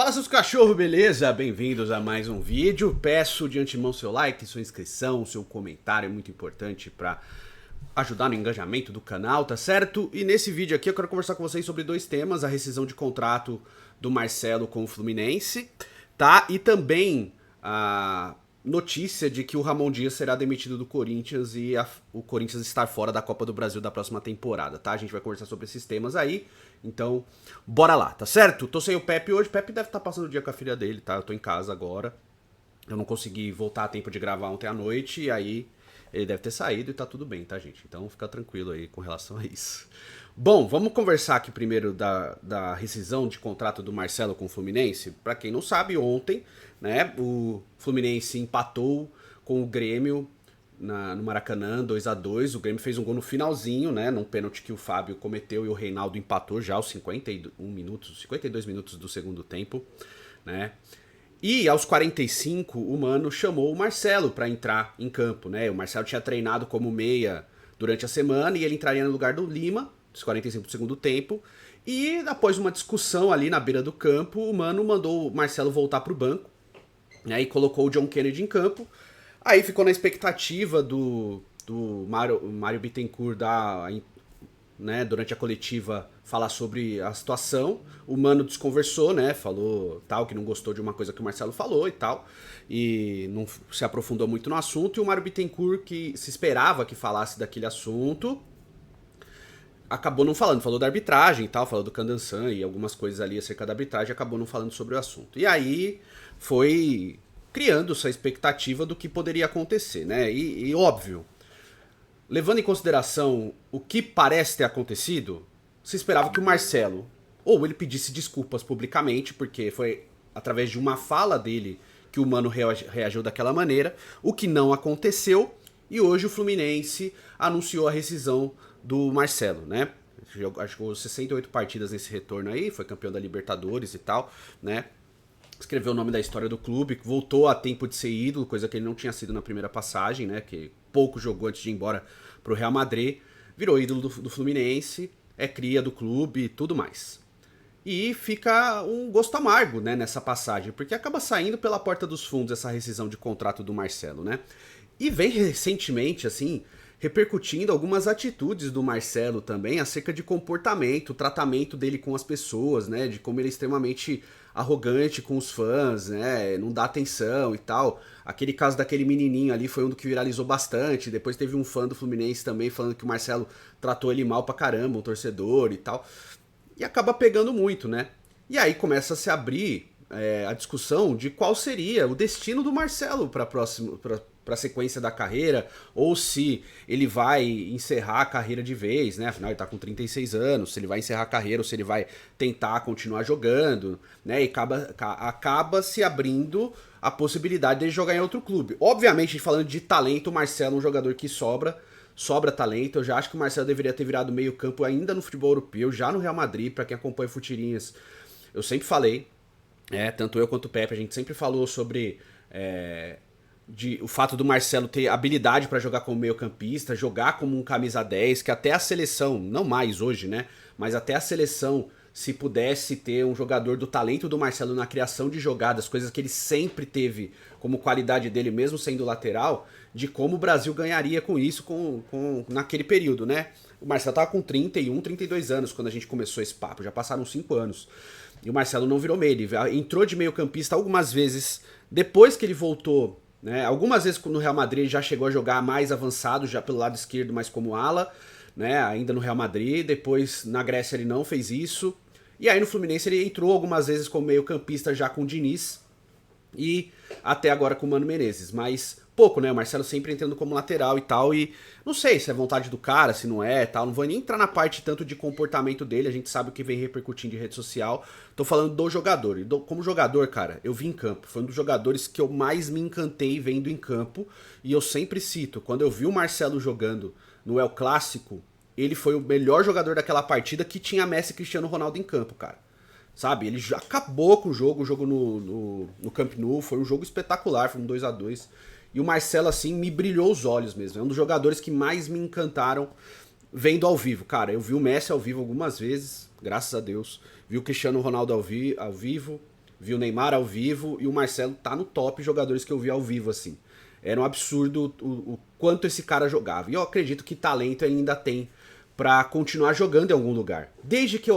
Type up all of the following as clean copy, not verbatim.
Fala seus cachorros, beleza? Bem-vindos a mais um vídeo. Peço de antemão seu like, sua inscrição, seu comentário, é muito importante para ajudar no engajamento do canal, tá certo? E nesse vídeo aqui eu quero conversar com vocês sobre dois temas, a rescisão de contrato do Marcelo com o Fluminense, tá? E também a notícia de que o Ramon Dias será demitido do Corinthians e o Corinthians estar fora da Copa do Brasil da próxima temporada, tá? A gente vai conversar sobre esses temas aí, então bora lá, tá certo? Tô sem o Pepe hoje, o Pepe deve estar passando o dia com a filha dele, tá? Eu tô em casa agora, eu não consegui voltar a tempo de gravar ontem à noite, e aí ele deve ter saído e tá tudo bem, tá, gente? Então fica tranquilo aí com relação a isso. Bom, vamos conversar aqui primeiro da rescisão de contrato do Marcelo com o Fluminense. Pra quem não sabe, ontem, né, o Fluminense empatou com o Grêmio no Maracanã, 2-2. O Grêmio fez um gol no finalzinho, né, num pênalti que o Fábio cometeu e o Reinaldo empatou já aos 52 minutos do segundo tempo, né. E aos 45, o Mano chamou o Marcelo para entrar em campo, né? O Marcelo tinha treinado como meia durante a semana e ele entraria no lugar do Lima, dos 45 do segundo tempo. E após uma discussão ali na beira do campo, o Mano mandou o Marcelo voltar pro banco, né? E colocou o John Kennedy em campo. Aí ficou na expectativa do Mário Bittencourt né, durante a coletiva falar sobre a situação. O Mano desconversou, né, falou tal, que não gostou de uma coisa que o Marcelo falou e tal, e não se aprofundou muito no assunto. E o Mário Bittencourt, que se esperava que falasse daquele assunto, acabou não falando, falou da arbitragem e tal, falou do Candansan e algumas coisas ali acerca da arbitragem, acabou não falando sobre o assunto. E aí foi criando essa expectativa do que poderia acontecer, né, e óbvio, levando em consideração o que parece ter acontecido, se esperava que o Marcelo, ou ele pedisse desculpas publicamente, porque foi através de uma fala dele que o Mano reagiu daquela maneira, o que não aconteceu, e hoje o Fluminense anunciou a rescisão do Marcelo, né? Acho que 68 partidas nesse retorno aí, foi campeão da Libertadores e tal, né? Escreveu o nome da história do clube, voltou a tempo de ser ídolo, coisa que ele não tinha sido na primeira passagem, né? Que pouco jogou antes de ir embora pro Real Madrid, virou ídolo do Fluminense, é cria do clube e tudo mais. E fica um gosto amargo, né, nessa passagem, porque acaba saindo pela porta dos fundos essa rescisão de contrato do Marcelo, né? E vem recentemente, assim, repercutindo algumas atitudes do Marcelo também acerca de comportamento, tratamento dele com as pessoas, né? De como ele é extremamente arrogante com os fãs, né? Não dá atenção e tal. Aquele caso daquele menininho ali foi um do que viralizou bastante. Depois teve um fã do Fluminense também falando que o Marcelo tratou ele mal pra caramba, um torcedor e tal. E acaba pegando muito, né? E aí começa a se abrir a discussão de qual seria o destino do Marcelo para a sequência da carreira, ou se ele vai encerrar a carreira de vez, né? Afinal, ele tá com 36 anos, se ele vai encerrar a carreira ou se ele vai tentar continuar jogando, né? E acaba se abrindo a possibilidade de ele jogar em outro clube. Obviamente, falando de talento, o Marcelo é um jogador que sobra talento. Eu já acho que o Marcelo deveria ter virado meio campo ainda no futebol europeu, já no Real Madrid. Para quem acompanha Futirinhas, eu sempre falei, tanto eu quanto o Pepe, a gente sempre falou sobre o fato do Marcelo ter habilidade para jogar como meio campista, jogar como um camisa 10, que até a seleção, não mais hoje, né, mas até a seleção, se pudesse ter um jogador do talento do Marcelo na criação de jogadas, coisas que ele sempre teve como qualidade dele, mesmo sendo lateral, de como o Brasil ganharia com isso naquele período, né? O Marcelo tava com 31, 32 anos quando a gente começou esse papo, já passaram 5 anos. E o Marcelo não virou meio, ele entrou de meio campista algumas vezes, depois que ele voltou, né? Algumas vezes no Real Madrid ele já chegou a jogar mais avançado, já pelo lado esquerdo, mas como ala, né? Ainda no Real Madrid, depois na Grécia ele não fez isso. E aí no Fluminense ele entrou algumas vezes como meio campista já com o Diniz e até agora com o Mano Menezes, mas pouco, né? O Marcelo sempre entrando como lateral e tal, e não sei se é vontade do cara, se não é, tal, não vou nem entrar na parte tanto de comportamento dele, a gente sabe o que vem repercutindo em rede social, tô falando do jogador, e como jogador, cara, eu vi em campo, foi um dos jogadores que eu mais me encantei vendo em campo, e eu sempre cito, quando eu vi o Marcelo jogando no El Clássico, ele foi o melhor jogador daquela partida que tinha Messi e Cristiano Ronaldo em campo, cara. Sabe, ele já acabou com o jogo no Camp Nou, foi um jogo espetacular, foi um 2-2. E o Marcelo, assim, me brilhou os olhos mesmo. É um dos jogadores que mais me encantaram vendo ao vivo. Cara, eu vi o Messi ao vivo algumas vezes, graças a Deus. Vi o Cristiano Ronaldo ao vivo. vi o Neymar ao vivo e o Marcelo tá no top jogadores que eu vi ao vivo, assim. Era um absurdo o quanto esse cara jogava. E eu acredito que talento ele ainda tem pra continuar jogando em algum lugar. Desde que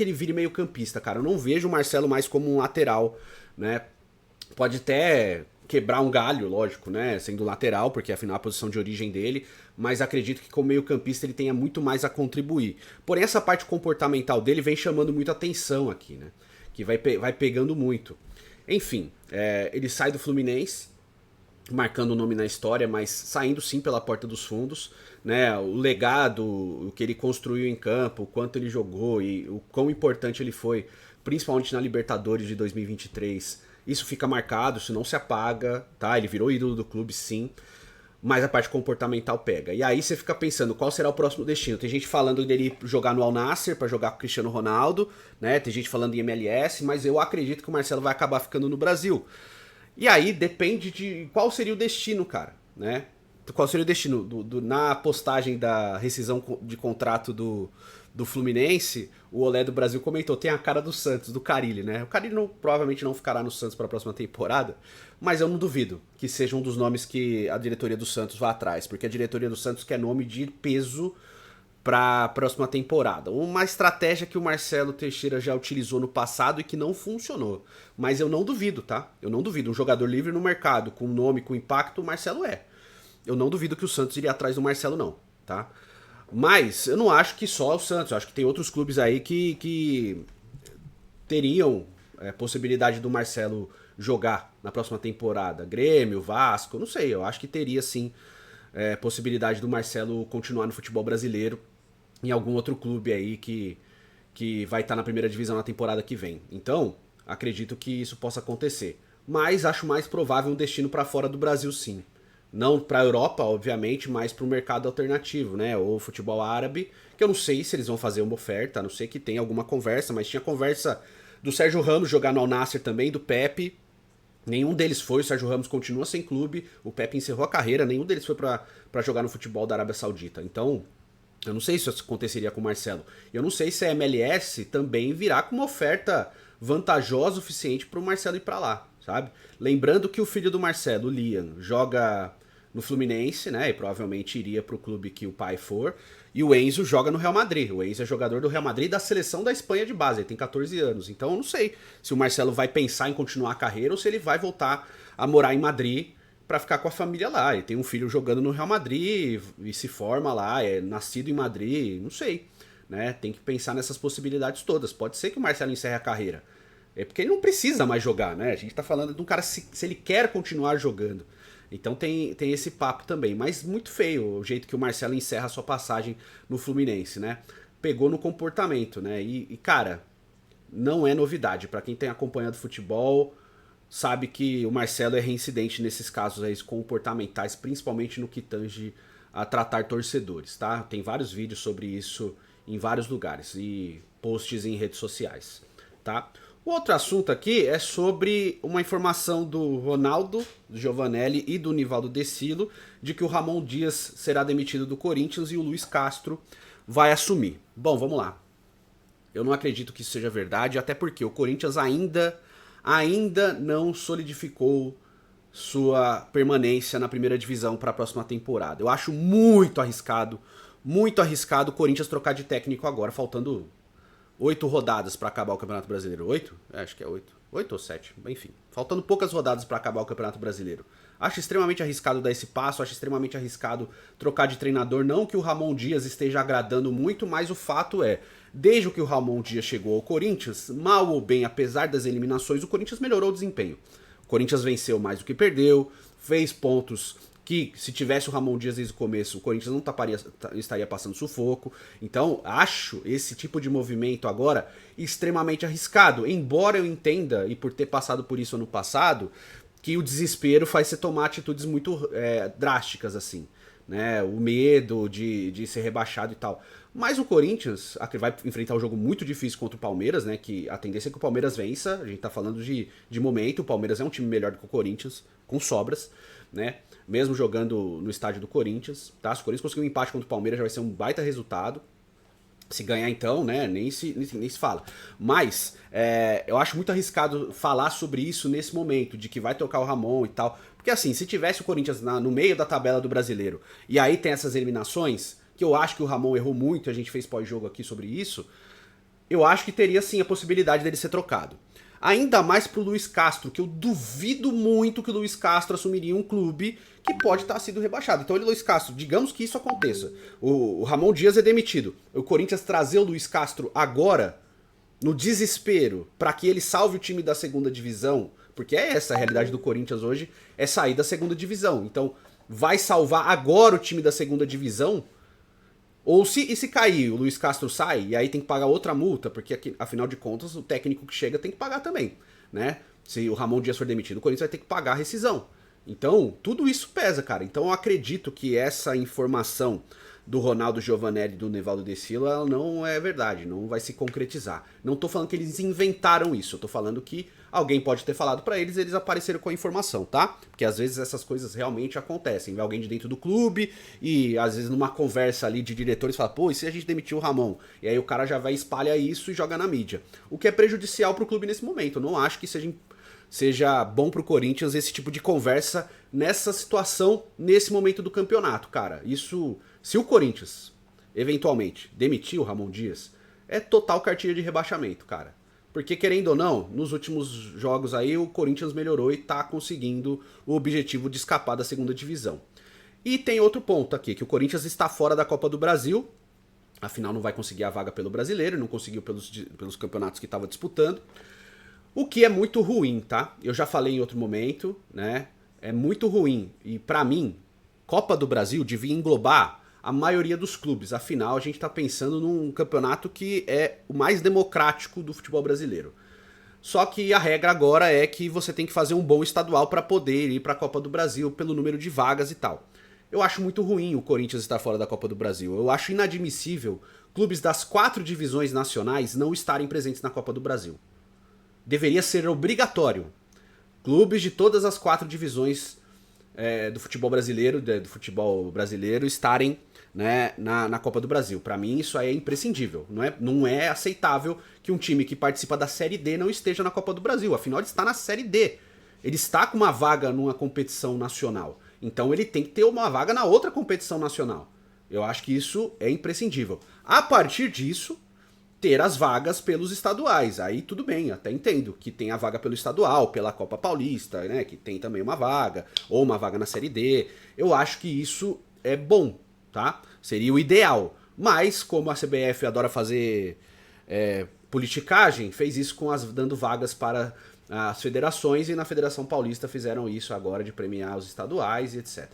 ele vire meio campista, cara. Eu não vejo o Marcelo mais como um lateral, né? Pode até quebrar um galho, lógico, né? Sendo lateral, porque afinal é a posição de origem dele. Mas acredito que como meio campista ele tenha muito mais a contribuir. Porém, essa parte comportamental dele vem chamando muita atenção aqui, né? Que vai pegando muito. Enfim, ele sai do Fluminense, marcando o nome na história, mas saindo sim pela porta dos fundos, né? O legado, o que ele construiu em campo, o quanto ele jogou e o quão importante ele foi, principalmente na Libertadores de 2023, isso fica marcado, isso não se apaga, tá? Ele virou ídolo do clube, sim, mas a parte comportamental pega. E aí você fica pensando, qual será o próximo destino? Tem gente falando dele jogar no Al Nassr para jogar com o Cristiano Ronaldo, né? Tem gente falando em MLS, mas eu acredito que o Marcelo vai acabar ficando no Brasil. E aí depende de qual seria o destino, cara, né? Qual seria o destino? Na postagem da rescisão de contrato do Fluminense, o Olé do Brasil comentou, tem a cara do Santos, do Carille, né? O Carille provavelmente não ficará no Santos para a próxima temporada, mas eu não duvido que seja um dos nomes que a diretoria do Santos vá atrás, porque a diretoria do Santos quer nome de peso para a próxima temporada. Uma estratégia que o Marcelo Teixeira já utilizou no passado e que não funcionou. Mas eu não duvido, tá? Eu não duvido. Um jogador livre no mercado, com nome, com impacto, o Marcelo é. Eu não duvido que o Santos iria atrás do Marcelo, não, tá? Mas eu não acho que só o Santos. Eu acho que tem outros clubes aí que teriam possibilidade do Marcelo jogar na próxima temporada. Grêmio, Vasco, não sei. Eu acho que teria sim possibilidade do Marcelo continuar no futebol brasileiro em algum outro clube aí que vai estar na primeira divisão na temporada que vem. Então, acredito que isso possa acontecer. Mas acho mais provável um destino para fora do Brasil, sim. Não para a Europa, obviamente, mas para o mercado alternativo, né? Ou futebol árabe, que eu não sei se eles vão fazer uma oferta, a não sei que tenha alguma conversa, mas tinha conversa do Sérgio Ramos jogar no Al Nassr também, do Pepe. Nenhum deles foi, o Sérgio Ramos continua sem clube, o Pepe encerrou a carreira, nenhum deles foi para jogar no futebol da Arábia Saudita. Então, eu não sei se isso aconteceria com o Marcelo. Eu não sei se a MLS também virá com uma oferta vantajosa o suficiente para o Marcelo ir para lá, sabe? Lembrando que o filho do Marcelo, o Liam, joga no Fluminense, né? E provavelmente iria para o clube que o pai for. E o Enzo joga no Real Madrid. O Enzo é jogador do Real Madrid e da seleção da Espanha de base. Ele tem 14 anos. Então eu não sei se o Marcelo vai pensar em continuar a carreira ou se ele vai voltar a morar em Madrid para ficar com a família lá. Ele tem um filho jogando no Real Madrid e se forma lá, é nascido em Madrid, não sei, né? Tem que pensar nessas possibilidades todas. Pode ser que o Marcelo encerre a carreira. É porque ele não precisa mais jogar, né? A gente tá falando de um cara se ele quer continuar jogando. Então tem esse papo também. Mas muito feio o jeito que o Marcelo encerra a sua passagem no Fluminense, né? Pegou no comportamento, né? E cara, não é novidade. Pra quem tem acompanhado futebol, sabe que o Marcelo é reincidente nesses casos aí comportamentais, principalmente no que tange a tratar torcedores, tá? Tem vários vídeos sobre isso em vários lugares e posts em redes sociais, tá? O outro assunto aqui é sobre uma informação do Ronaldo Giovanelli e do Nivaldo Decilo de que o Ramon Dias será demitido do Corinthians e o Luiz Castro vai assumir. Bom, vamos lá. Eu não acredito que isso seja verdade, até porque o Corinthians ainda não solidificou sua permanência na primeira divisão para a próxima temporada. Eu acho muito arriscado o Corinthians trocar de técnico agora, faltando 8 rodadas para acabar o Campeonato Brasileiro. 8? Acho que é 8. 8 ou 7, enfim. Faltando poucas rodadas para acabar o Campeonato Brasileiro. Acho extremamente arriscado dar esse passo, acho extremamente arriscado trocar de treinador. Não que o Ramon Dias esteja agradando muito, mas o fato é, desde que o Ramon Dias chegou ao Corinthians, mal ou bem, apesar das eliminações, o Corinthians melhorou o desempenho. O Corinthians venceu mais do que perdeu, fez pontos que, se tivesse o Ramon Dias desde o começo, o Corinthians não estaria passando sufoco. Então, acho esse tipo de movimento agora extremamente arriscado. Embora eu entenda, e por ter passado por isso ano passado, que o desespero faz você tomar atitudes muito drásticas, assim, né? O medo de ser rebaixado e tal. Mas o Corinthians vai enfrentar um jogo muito difícil contra o Palmeiras, né? Que a tendência é que o Palmeiras vença. A gente tá falando de momento. O Palmeiras é um time melhor do que o Corinthians, com sobras, né? Mesmo jogando no estádio do Corinthians, tá? Se o Corinthians conseguir um empate contra o Palmeiras, já vai ser um baita resultado. Se ganhar então, né, nem se fala. Mas eu acho muito arriscado falar sobre isso nesse momento, de que vai tocar o Ramon e tal. Porque assim, se tivesse o Corinthians no meio da tabela do Brasileiro, e aí tem essas eliminações, que eu acho que o Ramon errou muito, a gente fez pós-jogo aqui sobre isso, eu acho que teria sim a possibilidade dele ser trocado. Ainda mais pro Luiz Castro, que eu duvido muito que o Luiz Castro assumiria um clube que pode estar sido rebaixado. Então, Luiz Castro, digamos que isso aconteça. O Ramon Dias é demitido. O Corinthians trazer o Luiz Castro agora, no desespero, para que ele salve o time da segunda divisão, porque é essa a realidade do Corinthians hoje, é sair da segunda divisão. Então, vai salvar agora o time da segunda divisão? Ou se cair, o Luiz Castro sai, e aí tem que pagar outra multa, porque aqui, afinal de contas o técnico que chega tem que pagar também, né? Se o Ramon Dias for demitido, o Corinthians vai ter que pagar a rescisão. Então, tudo isso pesa, cara. Então eu acredito que essa informação do Ronaldo Giovanelli e do Nevaldo De Silva não é verdade, não vai se concretizar. Não tô falando que eles inventaram isso, eu tô falando que alguém pode ter falado pra eles, eles apareceram com a informação, tá? Porque às vezes essas coisas realmente acontecem. Vem alguém de dentro do clube e às vezes numa conversa ali de diretores fala, pô, e se a gente demitir o Ramon? E aí o cara já vai espalha isso e joga na mídia. O que é prejudicial pro clube nesse momento. Eu não acho que seja bom pro Corinthians esse tipo de conversa nessa situação, nesse momento do campeonato, cara. Isso, se o Corinthians eventualmente demitir o Ramon Dias, é total cartilha de rebaixamento, cara. Porque, querendo ou não, nos últimos jogos aí o Corinthians melhorou e tá conseguindo o objetivo de escapar da segunda divisão. E tem outro ponto aqui, que o Corinthians está fora da Copa do Brasil, afinal não vai conseguir a vaga pelo Brasileiro, não conseguiu pelos campeonatos que estava disputando. O que é muito ruim, tá? Eu já falei em outro momento, né? É muito ruim. E pra mim, Copa do Brasil devia englobar a maioria dos clubes. Afinal, a gente tá pensando num campeonato que é o mais democrático do futebol brasileiro. Só que a regra agora é que você tem que fazer um bom estadual para poder ir pra Copa do Brasil pelo número de vagas e tal. Eu acho muito ruim o Corinthians estar fora da Copa do Brasil. Eu acho inadmissível clubes das 4 divisões nacionais não estarem presentes na Copa do Brasil. Deveria ser obrigatório clubes de todas as 4 divisões do futebol brasileiro estarem, né, na Copa do Brasil. Pra mim isso aí é imprescindível. Não é aceitável que um time que participa da Série D não esteja na Copa do Brasil. Afinal, ele está na Série D. Ele está com uma vaga numa competição nacional. Então ele tem que ter uma vaga na outra competição nacional. Eu acho que isso é imprescindível. A partir disso, ter as vagas pelos estaduais. Aí tudo bem, até entendo que tem a vaga pelo estadual, pela Copa Paulista, né, que tem também uma vaga, ou uma vaga na Série D. Eu acho que isso é bom, tá? Seria o ideal. Mas, como a CBF adora fazer politicagem, fez isso dando vagas para as federações, e na Federação Paulista fizeram isso agora de premiar os estaduais e etc.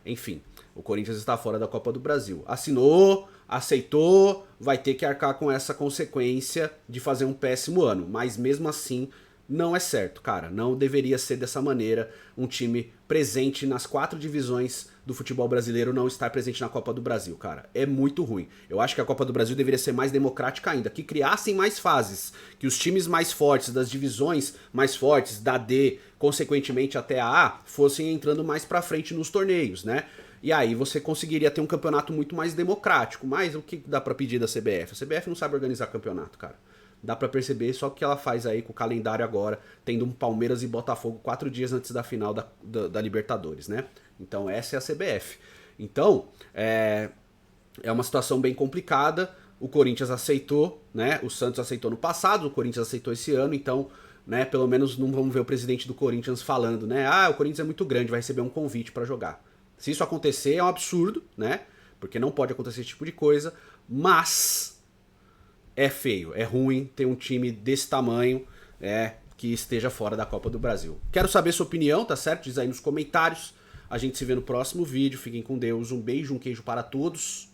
Enfim, o Corinthians está fora da Copa do Brasil. Assinou, aceitou, vai ter que arcar com essa consequência de fazer um péssimo ano. Mas mesmo assim, não é certo, cara. Não deveria ser dessa maneira um time presente nas 4 divisões do futebol brasileiro não estar presente na Copa do Brasil, cara. É muito ruim. Eu acho que a Copa do Brasil deveria ser mais democrática ainda, que criassem mais fases, que os times mais fortes, das divisões mais fortes, da D, consequentemente até a A, fossem entrando mais pra frente nos torneios, né? E aí você conseguiria ter um campeonato muito mais democrático. Mas o que dá pra pedir da CBF? A CBF não sabe organizar campeonato, cara. Dá pra perceber só o que ela faz aí com o calendário agora, tendo um Palmeiras e Botafogo 4 dias antes da final da Libertadores, né? Então essa é a CBF. Então, é uma situação bem complicada. O Corinthians aceitou, né? O Santos aceitou no passado, o Corinthians aceitou esse ano, então, né, pelo menos não vamos ver o presidente do Corinthians falando, né? Ah, o Corinthians é muito grande, vai receber um convite pra jogar. Se isso acontecer, é um absurdo, né? Porque não pode acontecer esse tipo de coisa, mas é feio, é ruim ter um time desse tamanho, que esteja fora da Copa do Brasil. Quero saber sua opinião, tá certo? Diz aí nos comentários. A gente se vê no próximo vídeo. Fiquem com Deus. Um beijo, um queijo para todos.